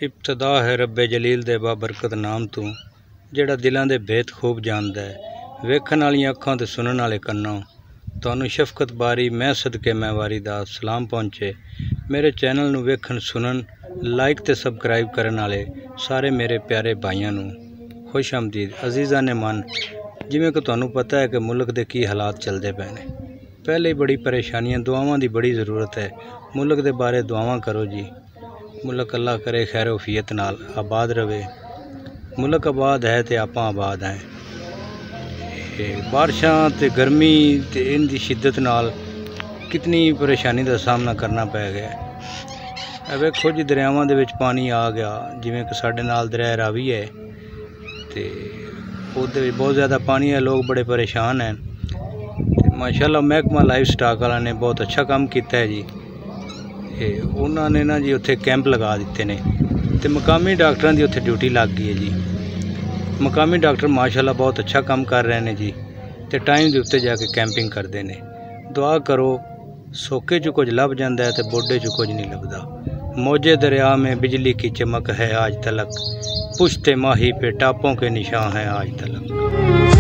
इब्तदा है रब्बे जलील दे बाबरकत नाम तू जेड़ा दिलों के भेद खूब जानदा है। वेखण वालियां अखां ते सुनन वाले कन्नों तुहानूं शफकत बारी मैं सदके मैं वारी दा सलाम पहुँचे। मेरे चैनल नूं वेखण सुनन लाइक ते सबसक्राइब करन वाले सारे मेरे प्यारे भाइयों नूं खुश आमदीद। अजीज़ा ने मन जिवें कि तुहानूं पता है कि मुल्क दे की हालात चलते पे ने। पहले ही बड़ी परेशानियां, दुआवां की बड़ी ज़रूरत है। मुल्क के बारे दुआवां करो जी। मुल्क अल्लाह करे खैर वफियत नाल आबाद रहे। मुल्क आबाद है तो आपां आबाद हैं। बारिशां ते गर्मी ते इन दी शिद्दत नाल कितनी परेशानी का सामना करना पै गया। वेखो जी दरियावां दे विच पानी आ गया, जिवें कि साडे नाल दरिया रावी है ते उहदे बहुत ज़्यादा पानी है। लोग बड़े परेशान हैं। माशाअल्लाह महकमा लाइफ स्टॉक वाला ने बहुत अच्छा काम किया है जी। उन्होंने ना जी उत्थे कैंप लगा दिते ने ते मकामी डॉक्टरों की उत्थे ड्यूटी लग गई है जी। मकामी डॉक्टर माशाअल्लाह बहुत अच्छा काम कर रहे हैं जी ते टाइम के उत्ते जाके कैंपिंग करते हैं। दुआ करो सोके च कुछ लभ जाता है तो बोडे च कुछ नहीं लभदा। मौजे दरिया में बिजली की चमक है आज तलक, पुश्ते माही पे टापों के निशान हैं आज तलक।